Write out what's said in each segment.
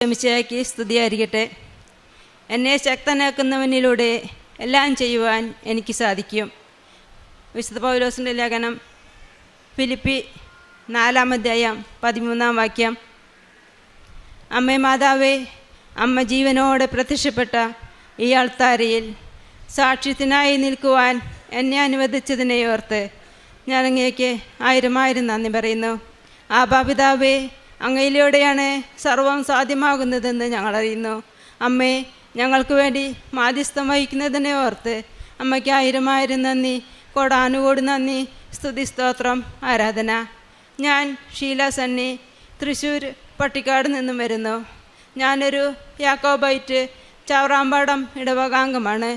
മിശിഹായ്ക്ക് സ്തുതിയായിരിക്കട്ടെ. എന്നെ ശക്തനാക്കുന്നവനിലൂടെ എല്ലാം ചെയ്യുവാൻ എനിക്ക് സാധിക്കും. വിശുദ്ധ പൗലോസിൻ്റെ ലേഖനം ഫിലിപ്പി 4:13 അമ്മേ മാതാവേ, അമ്മ ജീവനോടെ പ്രത്യക്ഷപ്പെട്ട ഈ അൾത്താരയിൽ സാക്ഷ്യത്തിനായി നിൽക്കുവാൻ എന്നെ അനുവദിച്ചതിനെ ഓർത്ത് ഞാൻ അങ്ങേക്ക് ആയിരം നന്ദി പറയുന്നു. ആബാപിതാവേ, അങ്ങയിലൂടെയാണ് സർവം സാധ്യമാകുന്നതെന്ന് ഞങ്ങളറിയുന്നു. അമ്മേ, ഞങ്ങൾക്ക് വേണ്ടി മാധ്യസ്ഥം വഹിക്കുന്നതിനെ ഓർത്ത് അമ്മയ്ക്ക് ആയിരം നന്ദി, കോടാനുകോടി നന്ദി, സ്തുതി, സ്തോത്രം, ആരാധന. ഞാൻ ഷീല സണ്ണി, തൃശ്ശൂർ പട്ടിക്കാട് നിന്നും വരുന്നു. ഞാനൊരു യാക്കോബൈറ്റ് ചവറാമ്പാടം ഇടവകാംഗമാണ്.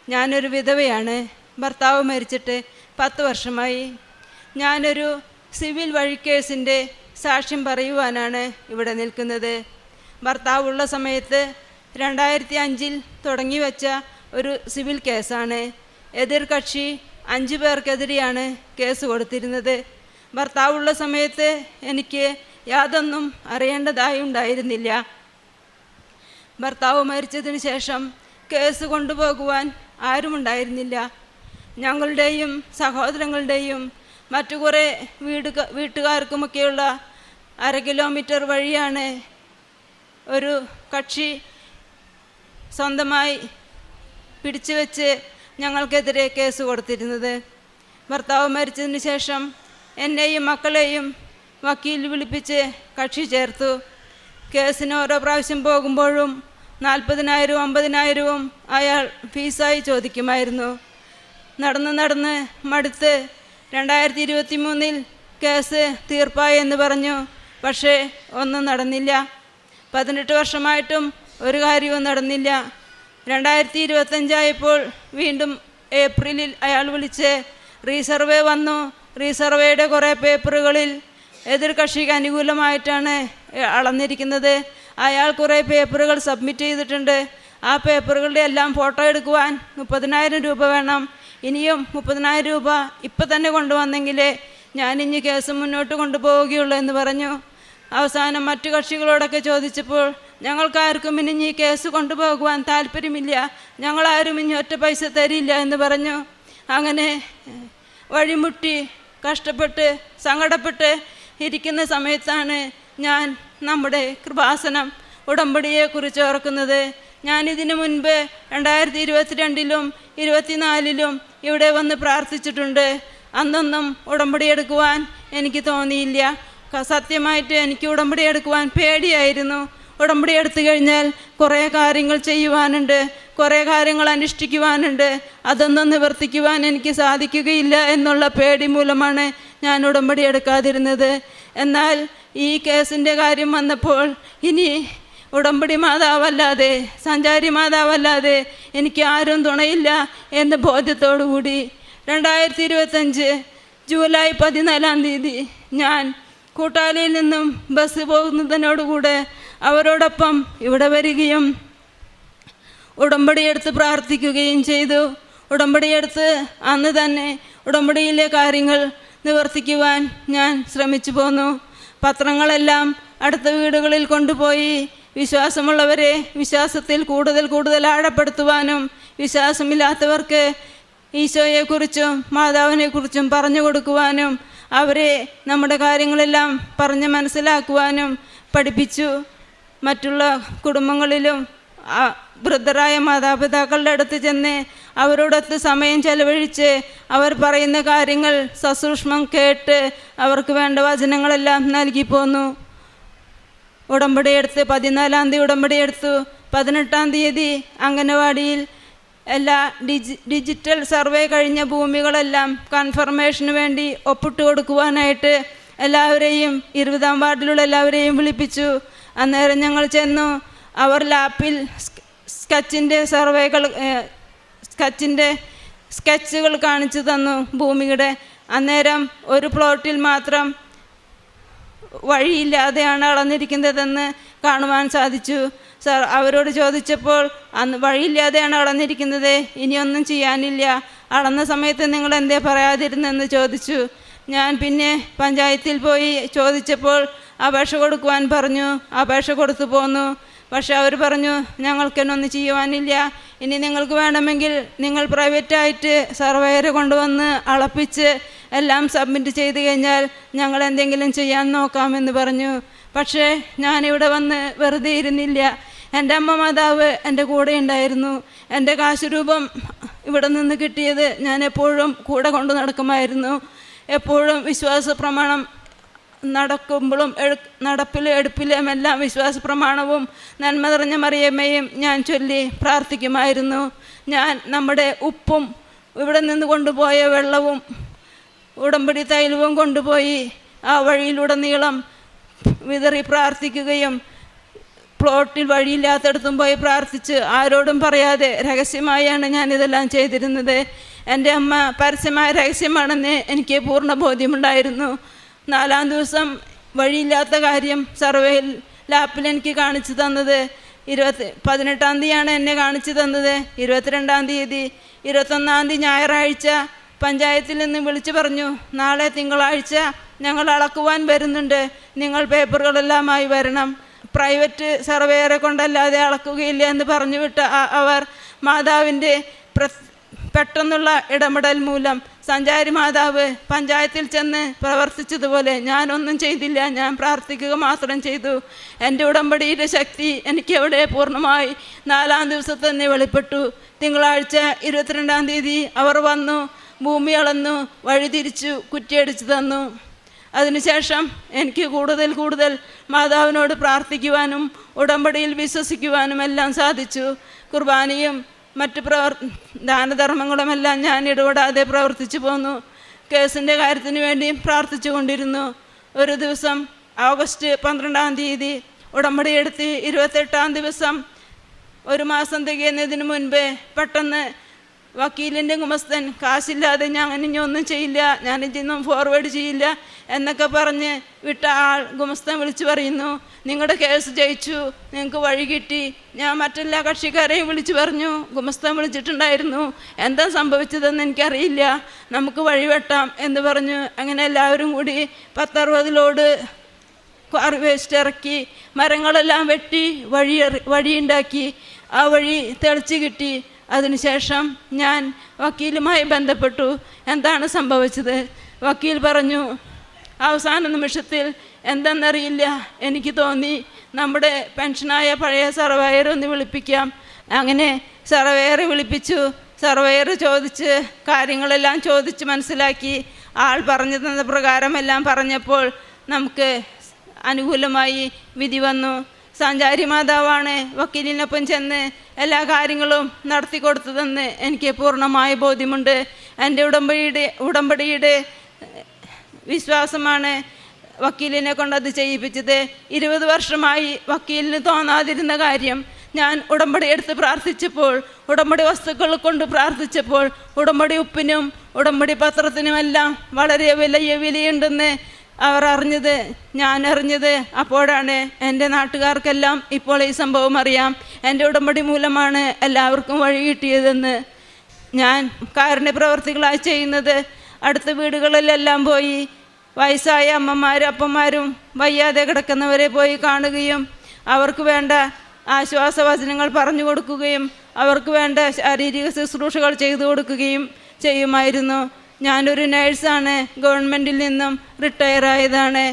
ഞാനൊരു വിധവയാണ്. ഭർത്താവ് മരിച്ചിട്ട് 10 വർഷമായി. ഞാനൊരു സിവിൽ വഴിക്കേസിൻ്റെ സാക്ഷ്യം പറയുവാനാണ് ഇവിടെ നിൽക്കുന്നത്. ഭർത്താവുള്ള സമയത്ത് 2005 തുടങ്ങി വെച്ച ഒരു സിവിൽ കേസാണ്. എതിർ കക്ഷി 5 പേർക്കെതിരെയാണ് കേസ് കൊടുത്തിരുന്നത്. ഭർത്താവുള്ള സമയത്ത് എനിക്ക് യാതൊന്നും അറിയേണ്ടതായി ഉണ്ടായിരുന്നില്ല. ഭർത്താവ് മരിച്ചതിന് ശേഷം കേസ് കൊണ്ടുപോകുവാൻ ആരുമുണ്ടായിരുന്നില്ല. ഞങ്ങളുടെയും സഹോദരങ്ങളുടെയും മറ്റു കുറേ വീട്ടുകാർക്കുമൊക്കെയുള്ള 1/2 കിലോമീറ്റർ വഴിയാണ് ഒരു കക്ഷി സ്വന്തമായി പിടിച്ചു വെച്ച് ഞങ്ങൾക്കെതിരെ കേസ് കൊടുത്തിരുന്നത്. ഭർത്താവ് മരിച്ചതിന് ശേഷം എന്നെയും മക്കളെയും വക്കീൽ വിളിപ്പിച്ച് കക്ഷി ചേർത്തു. കേസിന് ഓരോ പ്രാവശ്യം പോകുമ്പോഴും 40,000 50,000 അയാൾ ഫീസായി ചോദിക്കുമായിരുന്നു. നടന്ന് മടുത്ത് 2023 കേസ് തീർപ്പായി എന്ന് പറഞ്ഞു. പക്ഷേ ഒന്നും നടന്നില്ല. 18 വർഷമായിട്ടും ഒരു കാര്യവും നടന്നില്ല. 2025 വീണ്ടും ഏപ്രിലിൽ അയാൾ വിളിച്ച് റീസർവേ വന്നു. റീസർവേയുടെ കുറേ പേപ്പറുകളിൽ എതിർ കക്ഷിക്ക് അനുകൂലമായിട്ടാണ് അളന്നിരിക്കുന്നത്. അയാൾ കുറേ പേപ്പറുകൾ സബ്മിറ്റ് ചെയ്തിട്ടുണ്ട്. ആ പേപ്പറുകളുടെ എല്ലാം ഫോട്ടോ എടുക്കുവാൻ 30,000 രൂപ വേണം. ഇനിയും 30,000 രൂപ ഇപ്പം തന്നെ കൊണ്ടുവന്നെങ്കിലേ ഞാനിനി കേസ് മുന്നോട്ട് കൊണ്ടുപോവുകയുള്ളൂ എന്ന് പറഞ്ഞു. അവസാനം മറ്റു കക്ഷികളോടൊക്കെ ചോദിച്ചപ്പോൾ ഞങ്ങൾക്കാർക്കും ഇനി ഈ കേസ് കൊണ്ടുപോകുവാൻ താല്പര്യമില്ല, ഞങ്ങളാരും ഇനി ഒറ്റ പൈസ തരില്ല എന്ന് പറഞ്ഞു. അങ്ങനെ വഴിമുട്ടി കഷ്ടപ്പെട്ട് സങ്കടപ്പെട്ട് ഇരിക്കുന്ന സമയത്താണ് ഞാൻ നമ്മുടെ കൃപാസനം ഉടമ്പടിയെക്കുറിച്ച് ഓർക്കുന്നത്. ഞാനിതിനു മുൻപ് 2022 24 ഇവിടെ വന്ന് പ്രാർത്ഥിച്ചിട്ടുണ്ട്. അന്നൊന്നും ഉടമ്പടി എടുക്കുവാൻ എനിക്ക് തോന്നിയില്ല. സത്യമായിട്ട് എനിക്ക് ഉടമ്പടി എടുക്കുവാൻ പേടിയായിരുന്നു. ഉടമ്പടി എടുത്തു കഴിഞ്ഞാൽ കുറേ കാര്യങ്ങൾ ചെയ്യുവാനുണ്ട്, കുറേ കാര്യങ്ങൾ അനുഷ്ഠിക്കുവാനുണ്ട്. അതൊന്നും നിവർത്തിക്കുവാൻ എനിക്ക് സാധിക്കുകയില്ല എന്നുള്ള പേടി മൂലമാണ് ഞാൻ ഉടമ്പടി എടുക്കാതിരുന്നത്. എന്നാൽ ഈ കേസിൻ്റെ കാര്യം വന്നപ്പോൾ ഇനി ഉടമ്പടി മാതാവല്ലാതെ, സഞ്ചാരി മാതാവല്ലാതെ എനിക്ക് ആരും തുണയില്ല എന്ന ബോധ്യത്തോടു കൂടി 2025 ജൂലൈ 14 ഞാൻ കൂട്ടാലിയിൽ നിന്നും ബസ് പോകുന്നതിനോടുകൂടെ അവരോടൊപ്പം ഇവിടെ വരികയും ഉടമ്പടിയെടുത്ത് പ്രാർത്ഥിക്കുകയും ചെയ്തു. ഉടമ്പടിയെടുത്ത് അന്ന് തന്നെ ഉടമ്പടിയിലെ കാര്യങ്ങൾ നിവർത്തിക്കുവാൻ ഞാൻ ശ്രമിച്ചു പോന്നു. പത്രങ്ങളെല്ലാം അടുത്ത വീടുകളിൽ കൊണ്ടുപോയി വിശ്വാസമുള്ളവരെ വിശ്വാസത്തിൽ കൂടുതൽ ആഴപ്പെടുത്തുവാനും വിശ്വാസമില്ലാത്തവർക്ക് ഈശോയെക്കുറിച്ചും മാതാവിനെക്കുറിച്ചും പറഞ്ഞു കൊടുക്കുവാനും അവരെ നമ്മുടെ കാര്യങ്ങളെല്ലാം പറഞ്ഞ് മനസ്സിലാക്കുവാനും പഠിപ്പിച്ചു. മറ്റുള്ള കുടുംബങ്ങളിലും വൃദ്ധരായ മാതാപിതാക്കളുടെ അടുത്ത് ചെന്ന് അവരോടൊത്ത് സമയം ചെലവഴിച്ച് അവർ പറയുന്ന കാര്യങ്ങൾ സസൂക്ഷ്മം കേട്ട് അവർക്ക് വേണ്ട വചനങ്ങളെല്ലാം നൽകി പോന്നു. ഉടമ്പടിയെടുത്ത് 14 ഉടമ്പടിയെടുത്തു. 18 അംഗനവാടിയിൽ എല്ലാ ഡിജിറ്റൽ സർവേ കഴിഞ്ഞ ഭൂമികളെല്ലാം കൺഫർമേഷന് വേണ്ടി ഒപ്പിട്ട് കൊടുക്കുവാനായിട്ട് എല്ലാവരെയും 20-ാം വാർഡിലുള്ള എല്ലാവരെയും വിളിപ്പിച്ചു. അന്നേരം ഞങ്ങൾ ചെന്നു. അവർ ലാപ്പിൽ സ്കെച്ചുകൾ കാണിച്ചു തന്നു ഭൂമിയുടെ. അന്നേരം ഒരു പ്ലോട്ടിൽ മാത്രം വഴിയില്ലാതെയാണ് അളന്നിരിക്കുന്നതെന്ന് കാണുവാൻ സാധിച്ചു. സാർ അവരോട് ചോദിച്ചപ്പോൾ അന്ന് വഴിയില്ലാതെയാണ് അളന്നിരിക്കുന്നത്, ഇനിയൊന്നും ചെയ്യാനില്ല, അളന്ന സമയത്ത് നിങ്ങൾ എന്തേ പറയാതിരുന്നെന്ന് ചോദിച്ചു. ഞാൻ പിന്നെ പഞ്ചായത്തിൽ പോയി ചോദിച്ചപ്പോൾ അപേക്ഷ കൊടുക്കുവാൻ പറഞ്ഞു. അപേക്ഷ കൊടുത്തു പോന്നു. പക്ഷെ അവർ പറഞ്ഞു, ഞങ്ങൾക്കെന്നൊന്നും ചെയ്യുവാനില്ല. ഇനി നിങ്ങൾക്ക് വേണമെങ്കിൽ നിങ്ങൾ പ്രൈവറ്റായിട്ട് സർവേയറെ കൊണ്ടുവന്ന് അളപ്പിച്ച് എല്ലാം സബ്മിറ്റ് ചെയ്ത് കഴിഞ്ഞാൽ ഞങ്ങൾ എന്തെങ്കിലും ചെയ്യാൻ നോക്കാമെന്ന് പറഞ്ഞു. പക്ഷേ ഞാനിവിടെ വന്ന് വെറുതെ ഇരുന്നില്ല. എൻ്റെ അമ്മ മാതാവ് എൻ്റെ കൂടെ ഉണ്ടായിരുന്നു. എൻ്റെ കാശ് രൂപം ഇവിടെ നിന്ന് കിട്ടിയത് ഞാൻ എപ്പോഴും കൂടെ കൊണ്ടു നടക്കുമായിരുന്നു. എപ്പോഴും വിശ്വാസ പ്രമാണം നടക്കുമ്പോഴും നടപ്പിലും എടുപ്പിലും എല്ലാം വിശ്വാസ പ്രമാണവും നന്മ നിറഞ്ഞ മറിയമ്മയും ഞാൻ ചൊല്ലി പ്രാർത്ഥിക്കുമായിരുന്നു. ഞാൻ നമ്മുടെ ഉപ്പും ഇവിടെ നിന്ന് കൊണ്ടുപോയ വെള്ളവും ഉടമ്പടി തൈലവും കൊണ്ടുപോയി ആ വഴിയിലുടനീളം വിതറി പ്രാർത്ഥിക്കുകയും പ്ലോട്ടിൽ വഴിയില്ലാത്തടത്തും പോയി പ്രാർത്ഥിച്ച് ആരോടും പറയാതെ രഹസ്യമായാണ് ഞാനിതെല്ലാം ചെയ്തിരുന്നത്. എൻ്റെ അമ്മ പരസ്യമായ രഹസ്യമാണെന്ന് എനിക്ക് പൂർണ്ണ ബോധ്യമുണ്ടായിരുന്നു. 4-ാം ദിവസം വഴിയില്ലാത്ത കാര്യം സർവേയിൽ ലാപ്പിൽ എനിക്ക് കാണിച്ചു തന്നത് 18-ാം തീയതിയാണ് എന്നെ കാണിച്ചു തന്നത്. 22-ാം തീയതി 21-ാം തീയതി ഞായറാഴ്ച പഞ്ചായത്തിൽ നിന്ന് വിളിച്ചു പറഞ്ഞു, നാളെ തിങ്കളാഴ്ച ഞങ്ങൾ അളക്കുവാൻ വരുന്നുണ്ട്, നിങ്ങൾ പേപ്പറുകളെല്ലാമായി വരണം. പ്രൈവറ്റ് സർവേയറെ കൊണ്ടല്ലാതെ അളക്കുകയില്ല എന്ന് പറഞ്ഞു വിട്ട അവർ മാതാവിൻ്റെ പെട്ടെന്നുള്ള ഇടപെടൽ മൂലം സഞ്ചാരി മാതാവ് പഞ്ചായത്തിൽ ചെന്ന് പ്രവർത്തിച്ചതുപോലെ ഞാനൊന്നും ചെയ്തില്ല. ഞാൻ പ്രാർത്ഥിക്കുക മാത്രം ചെയ്തു. എൻ്റെ ഉടമ്പടിയുടെ ശക്തി എനിക്കവിടെ പൂർണ്ണമായി 4-ാം ദിവസത്തിൽ തന്നെ വെളിപ്പെട്ടു. തിങ്കളാഴ്ച 22-ാം തീയതി അവർ വന്നു, ഭൂമി അളന്നു, വഴിതിരിച്ചു, കുറ്റിയടിച്ചു തന്നു. അതിനുശേഷം എനിക്ക് കൂടുതൽ മാതാവിനോട് പ്രാർത്ഥിക്കുവാനും ഉടമ്പടിയിൽ വിശ്വസിക്കുവാനും എല്ലാം സാധിച്ചു. കുർബാനയും മറ്റ് ദാനധർമ്മങ്ങളുമെല്ലാം ഞാൻ ഇടപെടാതെ പ്രവർത്തിച്ചു പോന്നു. കേസിൻ്റെ കാര്യത്തിന് വേണ്ടിയും പ്രാർത്ഥിച്ചു കൊണ്ടിരുന്നു. ഒരു ദിവസം ഓഗസ്റ്റ് 12-ാം തീയതി ഉടമ്പടി എടുത്ത് 28-ാം ദിവസം 1 മാസം തികയുന്നതിന് മുൻപേ പെട്ടെന്ന് വക്കീലിൻ്റെ ഗുമസ്തൻ കാശില്ലാതെ ഞാൻ ഇനി ഒന്നും ചെയ്യില്ല, ഞാൻ ഇതൊന്നും ഫോർവേഡ് ചെയ്യില്ല എന്നൊക്കെ പറഞ്ഞ് വിട്ട ആൾ ഗുമസ്തൻ വിളിച്ചു പറയുന്നു, നിങ്ങളുടെ കേസ് ജയിച്ചു, നിങ്ങൾക്ക് വഴി കിട്ടി. ഞാൻ മറ്റെല്ലാ കക്ഷിക്കാരെയും വിളിച്ചു പറഞ്ഞു. ഗുമസ്തൻ വിളിച്ചിട്ടുണ്ടായിരുന്നു, എന്താ സംഭവിച്ചതെന്ന് എനിക്കറിയില്ല, നമുക്ക് വഴി വെട്ടാം എന്ന് പറഞ്ഞു. അങ്ങനെ എല്ലാവരും കൂടി 10-60 ലോഡ് വേസ്റ്റ് ഇറക്കി മരങ്ങളെല്ലാം വെട്ടി വഴിയുണ്ടാക്കി. ആ വഴി തെളിച്ച് കിട്ടി. അതിനുശേഷം ഞാൻ വക്കീലുമായി ബന്ധപ്പെട്ടു. എന്താണ് സംഭവിച്ചത്? വക്കീൽ പറഞ്ഞു, അവസാന നിമിഷത്തിൽ എന്തെന്നറിയില്ല, എനിക്ക് തോന്നി നമ്മുടെ പെൻഷനായ പഴയ സർവേയർ ഒന്ന് വിളിപ്പിക്കാം. അങ്ങനെ സർവേയറെ വിളിപ്പിച്ചു. സർവേയർ ചോദിച്ച് കാര്യങ്ങളെല്ലാം ചോദിച്ച് മനസ്സിലാക്കി. ആൾ പറഞ്ഞു തന്ന പ്രകാരമെല്ലാം പറഞ്ഞപ്പോൾ നമുക്ക് അനുകൂലമായി വിധി വന്നു. സഞ്ചാരി മാതാവാണ് വക്കീലിനൊപ്പം ചെന്ന് എല്ലാ കാര്യങ്ങളും നടത്തി കൊടുത്തതെന്ന് എനിക്ക് പൂർണ്ണമായ ബോധ്യമുണ്ട്. എൻ്റെ ഉടമ്പടിയുടെ വിശ്വാസമാണ് വക്കീലിനെ കൊണ്ടത് ചെയ്യിപ്പിച്ചത്. 20 വർഷമായി വക്കീലിന് തോന്നാതിരുന്ന കാര്യം ഞാൻ ഉടമ്പടി എടുത്ത് പ്രാർത്ഥിച്ചപ്പോൾ, ഉടമ്പടി വസ്തുക്കൾ കൊണ്ട് പ്രാർത്ഥിച്ചപ്പോൾ, ഉടമ്പടി ഉപ്പിനും ഉടമ്പടി പത്രത്തിനുമെല്ലാം വളരെ വിലയുണ്ടെന്ന് അവർ അറിഞ്ഞത്, ഞാൻ അറിഞ്ഞത് അപ്പോഴാണ്. എൻ്റെ നാട്ടുകാർക്കെല്ലാം ഇപ്പോൾ ഈ സംഭവം അറിയാം. എൻ്റെ ഉടമ്പടി മൂലമാണ് എല്ലാവർക്കും വഴി കിട്ടിയതെന്ന്. ഞാൻ കാരുണ്യ പ്രവർത്തികളായി ചെയ്യുന്നത് അടുത്ത വീടുകളിലെല്ലാം പോയി വയസ്സായ അമ്മമാരും അപ്പന്മാരും വയ്യാതെ കിടക്കുന്നവരെ പോയി കാണുകയും അവർക്ക് വേണ്ട ആശ്വാസവചനങ്ങൾ പറഞ്ഞു കൊടുക്കുകയും അവർക്ക് വേണ്ട ശാരീരിക ശുശ്രൂഷകൾ ചെയ്തു കൊടുക്കുകയും ചെയ്യുമായിരുന്നു. ഞാനൊരു നേഴ്സാണ്, ഗവൺമെൻറ്റിൽ നിന്നും റിട്ടയറായതാണ്.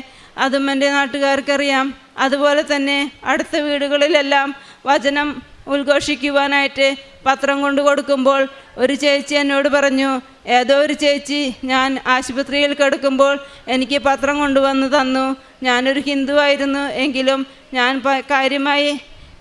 അതും എൻ്റെ നാട്ടുകാർക്കറിയാം. അതുപോലെ തന്നെ അടുത്ത വീടുകളിലെല്ലാം വചനം ഉദ്ഘോഷിക്കുവാനായിട്ട് പത്രം കൊണ്ട് കൊടുക്കുമ്പോൾ ഒരു ചേച്ചി എന്നോട് പറഞ്ഞു, ഏതോ ഒരു ചേച്ചി ഞാൻ ആശുപത്രിയിൽ കിടക്കുമ്പോൾ എനിക്ക് പത്രം കൊണ്ടുവന്ന് തന്നു. ഞാനൊരു ഹിന്ദുവായിരുന്നു എങ്കിലും ഞാൻ കാര്യമായി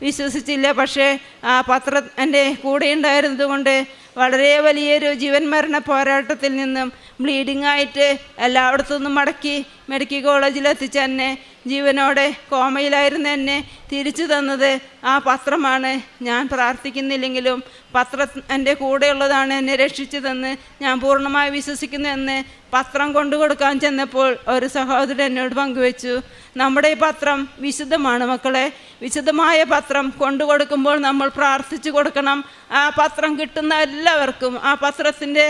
വിശ്വസിച്ചില്ല. പക്ഷേ ആ പത്രം എൻ്റെ കൂടെ ഉണ്ടായിരുന്നത് കൊണ്ട് വളരെ വലിയൊരു ജീവൻ മരണ പോരാട്ടത്തിൽ നിന്നും ബ്ലീഡിംഗ് ആയിട്ട് എല്ലായിടത്തു നിന്നും മടക്കി മെഡിക്കൽ കോളേജിലെത്തിച്ച് എന്നെ ജീവനോടെ കോമയിലായിരുന്ന എന്നെ തിരിച്ചു തന്നത് ആ പത്രമാണ്. ഞാൻ പ്രാർത്ഥിക്കുന്നില്ലെങ്കിലും പത്രം എൻ്റെ കൂടെയുള്ളതാണ് എന്നെ രക്ഷിച്ചതെന്ന് ഞാൻ പൂർണ്ണമായി വിശ്വസിക്കുന്നുവെന്ന് പത്രം കൊണ്ടു കൊടുക്കാൻ ചെന്നപ്പോൾ ഒരു സഹോദരൻ എന്നോട് പങ്കുവെച്ചു. നമ്മുടെ ഈ പത്രം വിശുദ്ധമാണ് മക്കളെ. വിശുദ്ധമായ പത്രം കൊണ്ടു കൊടുക്കുമ്പോൾ നമ്മൾ പ്രാർത്ഥിച്ചു കൊടുക്കണം. ആ പത്രം കിട്ടുന്ന എല്ലാവർക്കും ആ പത്രത്തിൻ്റെ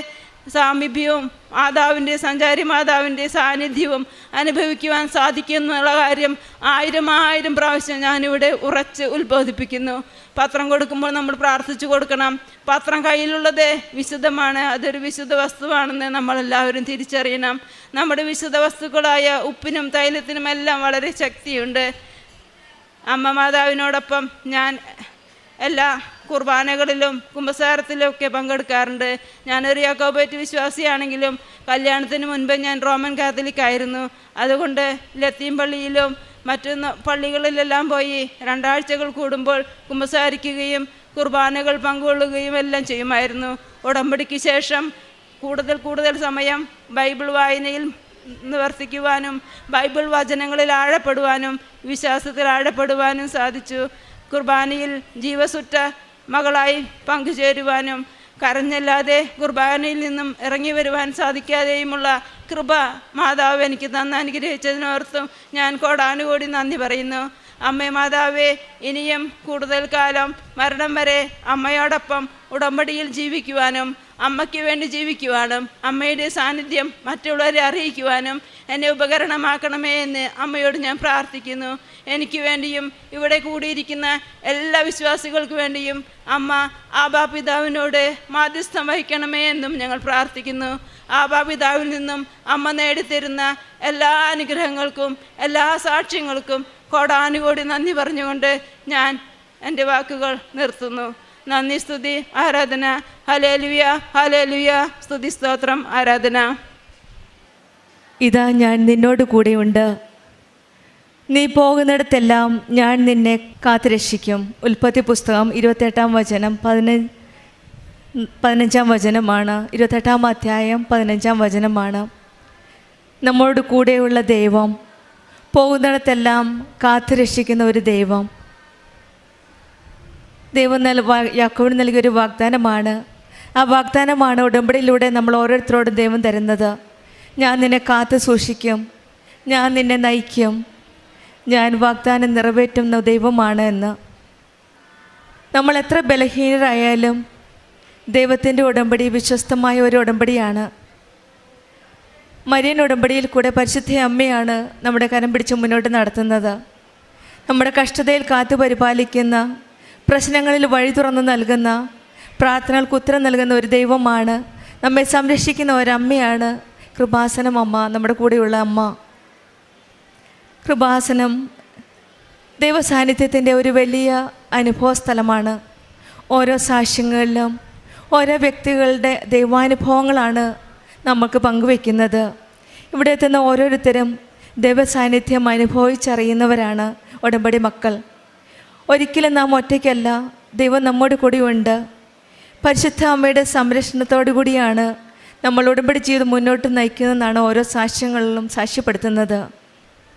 സാമീപ്യവും സഞ്ചാരി മാതാവിൻ്റെ സാന്നിധ്യവും അനുഭവിക്കുവാൻ സാധിക്കുമെന്നുള്ള കാര്യം ആയിരം പ്രാവശ്യം ഞാനിവിടെ ഉറച്ച് ഉത്ബോധിപ്പിക്കുന്നു. പത്രം കൊടുക്കുമ്പോൾ നമ്മൾ പ്രാർത്ഥിച്ചു കൊടുക്കണം. പത്രം കയ്യിലുള്ളത് വിശുദ്ധമാണ്, അതൊരു വിശുദ്ധ വസ്തുവാണെന്ന് നമ്മളെല്ലാവരും തിരിച്ചറിയണം. നമ്മുടെ വിശുദ്ധ വസ്തുക്കളായ ഉപ്പിനും തൈലത്തിനും എല്ലാം വളരെ ശക്തിയുണ്ട്. അമ്മ മാതാവിനോടൊപ്പം ഞാൻ എല്ലാ കുർബാനകളിലും കുമ്പസാരത്തിലും ഒക്കെ പങ്കെടുക്കാറുണ്ട്. ഞാനൊരു യാക്കോബൈറ്റ് വിശ്വാസിയാണെങ്കിലും കല്യാണത്തിന് മുൻപ് ഞാൻ റോമൻ കാത്തലിക് ആയിരുന്നു. അതുകൊണ്ട് ലത്തീൻ പള്ളിയിലും മറ്റു പള്ളികളിലെല്ലാം പോയി 2 ആഴ്ചകൾ കൂടുമ്പോൾ കുമ്പസാരിക്കുകയും കുർബാനകൾ പങ്കുകൊള്ളുകയും എല്ലാം ചെയ്യുമായിരുന്നു. ഉടമ്പടിക്ക് ശേഷം കൂടുതൽ സമയം ബൈബിൾ വായനയിൽ നിവർത്തിക്കുവാനും ബൈബിൾ വചനങ്ങളിൽ ആഴപ്പെടുവാനും വിശ്വാസത്തിൽ ആഴപ്പെടുവാനും സാധിച്ചു. കുർബാനയിൽ ജീവസുറ്റ മകളായി പങ്കുചേരുവാനും കരഞ്ഞല്ലാതെ കുർബാനയിൽ നിന്നും ഇറങ്ങി വരുവാൻ സാധിക്കാതെയുമുള്ള കൃപ മാതാവ് എനിക്ക് തന്ന് അനുഗ്രഹിച്ചതിനോർത്തും ഞാൻ കോടാനുകോടി നന്ദി പറയുന്നു. അമ്മേ മാതാവേ, ഇനിയും കൂടുതൽ കാലം മരണം വരെ അമ്മയോടൊപ്പം ഉടമ്പടിയിൽ ജീവിക്കുവാനും അമ്മയ്ക്ക് വേണ്ടി ജീവിക്കുവാനും അമ്മയുടെ സാന്നിധ്യം മറ്റുള്ളവരെ അറിയിക്കുവാനും എന്നെ ഉപകരണമാക്കണമേ എന്ന് അമ്മയോട് ഞാൻ പ്രാർത്ഥിക്കുന്നു. എനിക്ക് വേണ്ടിയും ഇവിടെ കൂടിയിരിക്കുന്ന എല്ലാ വിശ്വാസികൾക്ക് വേണ്ടിയും അമ്മ ആബാപിതാവിനോട് മാധ്യസ്ഥം വഹിക്കണമേ എന്നും ഞങ്ങൾ പ്രാർത്ഥിക്കുന്നു. ആബാപിതാവിൽ നിന്നും അമ്മ നേടിത്തരുന്ന എല്ലാ അനുഗ്രഹങ്ങൾക്കും എല്ലാ സാക്ഷ്യങ്ങൾക്കും കോടാനുകോടി നന്ദി പറഞ്ഞുകൊണ്ട് ഞാൻ എൻ്റെ വാക്കുകൾ നിർത്തുന്നു. നന്ദി, സ്തുതി, ആരാധന. ഹല്ലേലൂയ, ഹല്ലേലൂയ, സ്തുതി, സ്തോത്രം, ആരാധന. ഇതാ ഞാൻ നിന്നോട് കൂടെയുണ്ട്, നീ പോകുന്നിടത്തെല്ലാം ഞാൻ നിന്നെ കാത്തുരക്ഷിക്കും. ഉൽപ്പത്തി പുസ്തകം 28-ാം വചനം 15-ാം വചനമാണ്. 28-ാം അധ്യായം 15-ാം വചനമാണ്. നമ്മോട് കൂടെയുള്ള ദൈവം, പോകുന്നിടത്തെല്ലാം കാത്തുരക്ഷിക്കുന്ന ഒരു ദൈവം. ദൈവം യാക്കോബിന് നൽകിയൊരു വാഗ്ദാനമാണ്. ആ വാഗ്ദാനമാണ് ഉടമ്പടിയിലൂടെ നമ്മൾ ഓരോരുത്തരോടും ദൈവം തരുന്നത്. ഞാൻ നിന്നെ കാത്തു സൂക്ഷിക്കും, ഞാൻ നിന്നെ നയിക്കും, ഞാൻ വാഗ്ദാനം നിറവേറ്റുന്ന ദൈവമാണ് എന്ന്. നമ്മൾ എത്ര ബലഹീനരായാലും ദൈവത്തിൻ്റെ ഉടമ്പടി വിശ്വസ്തമായ ഒരു ഉടമ്പടിയാണ്. മരിയൻ ഉടമ്പടിയിൽ കൂടെ പരിശുദ്ധ അമ്മയാണ് നമ്മുടെ കരം പിടിച്ച് മുന്നോട്ട് നടത്തുന്നത്. നമ്മുടെ കഷ്ടതയിൽ കാത്തു പരിപാലിക്കുന്ന, പ്രശ്നങ്ങളിൽ വഴി തുറന്ന് നൽകുന്ന, പ്രാർത്ഥനകൾക്ക് ഉത്തരം നൽകുന്ന ഒരു ദൈവമാണ്. നമ്മെ സംരക്ഷിക്കുന്ന ഒരമ്മയാണ് കൃപാസനം അമ്മ, നമ്മുടെ കൂടെയുള്ള അമ്മ. കൃപാസനം ദൈവസാന്നിധ്യത്തിൻ്റെ ഒരു വലിയ അനുഭവ സ്ഥലമാണ്. ഓരോ സാക്ഷ്യങ്ങളിലും ഓരോ വ്യക്തികളുടെ ദൈവാനുഭവങ്ങളാണ് നമുക്ക് പങ്കുവയ്ക്കുന്നത്. ഇവിടെ എത്തുന്ന ഓരോരുത്തരും ദൈവസാന്നിധ്യം അനുഭവിച്ചറിയുന്നവരാണ് ഉടമ്പടി മക്കൾ. ഒരിക്കലും നാം ഒറ്റയ്ക്കല്ല, ദൈവം നമ്മോട് കൂടിയുണ്ട്. പരിശുദ്ധ അമ്മയുടെ സംരക്ഷണത്തോടു കൂടിയാണ് നമ്മൾ ഉടമ്പടി ജീവിതം മുന്നോട്ട് നയിക്കുന്നതെന്നാണ് ഓരോ സാക്ഷ്യങ്ങളിലും സാക്ഷ്യപ്പെടുത്തുന്നത്.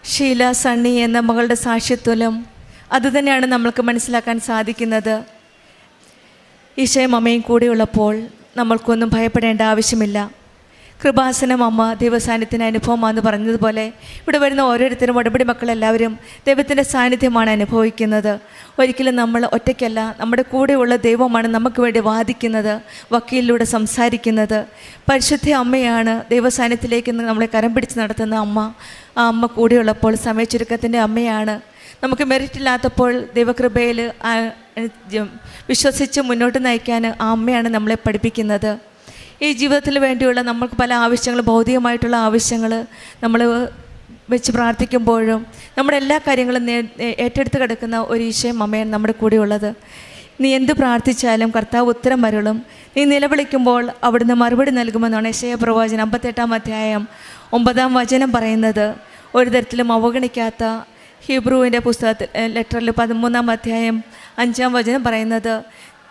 ഷീല സണ്ണി എന്ന മകളുടെ സാക്ഷ്യത്വം അതുതന്നെയാണ് നമ്മൾക്ക് മനസ്സിലാക്കാൻ സാധിക്കുന്നത്. ഈശോയും അമ്മയും കൂടെയുള്ളപ്പോൾ നമ്മൾക്കൊന്നും ഭയപ്പെടേണ്ട ആവശ്യമില്ല. കൃപാസനം അമ്മ ദൈവസാന്നിധ്യത്തിന് അനുഭവമാണെന്ന് പറഞ്ഞതുപോലെ ഇവിടെ വരുന്ന ഓരോരുത്തരും ഉടമ്പടി മക്കളെല്ലാവരും ദൈവത്തിൻ്റെ സാന്നിധ്യമാണ് അനുഭവിക്കുന്നത്. ഒരിക്കലും നമ്മൾ ഒറ്റയ്ക്കല്ല, നമ്മുടെ കൂടെയുള്ള ദൈവമാണ് നമുക്ക് വേണ്ടി വാദിക്കുന്നത്, വക്കീലിലൂടെ സംസാരിക്കുന്നത്. പരിശുദ്ധ അമ്മയാണ് ദൈവസാന്നിധ്യത്തിലേക്ക് നമ്മളെ കരം പിടിച്ച് നടത്തുന്ന അമ്മ. ആ അമ്മ കൂടെയുള്ളപ്പോൾ സമയച്ചുരുക്കത്തിൻ്റെ അമ്മയാണ്. നമുക്ക് മെറിറ്റില്ലാത്തപ്പോൾ ദൈവകൃപയിൽ വിശ്വസിച്ച് മുന്നോട്ട് നയിക്കാൻ ആ അമ്മയാണ് നമ്മളെ പഠിപ്പിക്കുന്നത്. ഈ ജീവിതത്തിൽ വേണ്ടിയുള്ള നമ്മൾക്ക് പല ആവശ്യങ്ങൾ, ഭൗതികമായിട്ടുള്ള ആവശ്യങ്ങൾ നമ്മൾ വെച്ച് പ്രാർത്ഥിക്കുമ്പോഴും നമ്മുടെ എല്ലാ കാര്യങ്ങളും ഏറ്റെടുത്ത് കിടക്കുന്ന ഒരു ഈശോയും അമ്മയാണ് നമ്മുടെ കൂടെയുള്ളത്. നീ എന്ത് പ്രാർത്ഥിച്ചാലും കർത്താവ് ഉത്തരം വരുളും, നീ നിലവിളിക്കുമ്പോൾ അവിടുന്ന് മറുപടി നൽകുമെന്നാണ് യെശയ്യാ പ്രവാചകൻ 58-ാം അധ്യായം 9-ാം വചനം പറയുന്നത്. ഒരു തരത്തിലും അവഗണിക്കാത്ത ഹീബ്രുവിൻ്റെ പുസ്തകത്തിൽ ലെറ്ററിൽ 13-ാം അധ്യായം 5-ാം വചനം പറയുന്നത്,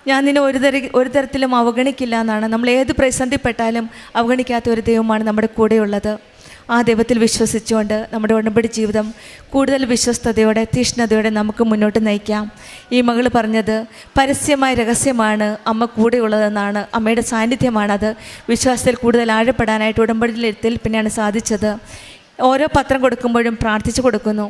ഞാൻ നിന്നെ ഒരു തരത്തിലും അവഗണിക്കില്ല എന്നാണ്. നമ്മൾ ഏത് പ്രതിസന്ധിപ്പെട്ടാലും അവഗണിക്കാത്ത ഒരു ദൈവമാണ് നമ്മുടെ കൂടെയുള്ളത്. ആ ദൈവത്തിൽ വിശ്വസിച്ചുകൊണ്ട് നമ്മുടെ ഉടമ്പടി ജീവിതം കൂടുതൽ വിശ്വസ്തയോടെ തീഷ്ണതയോടെ നമുക്ക് മുന്നോട്ട് നയിക്കാം. ഈ മകൾ പറഞ്ഞത് പരസ്യമായ രഹസ്യമാണ് അമ്മ കൂടെയുള്ളതെന്നാണ്. അമ്മയുടെ സാന്നിധ്യമാണത്. വിശ്വാസത്തിൽ കൂടുതൽ ആഴപ്പെടാനായിട്ട് ഉടമ്പടിയിലെത്തിൽ പിന്നെയാണ് സാധിച്ചത്. ഓരോ പത്രം കൊടുക്കുമ്പോഴും പ്രാർത്ഥിച്ചു കൊടുക്കുന്നു.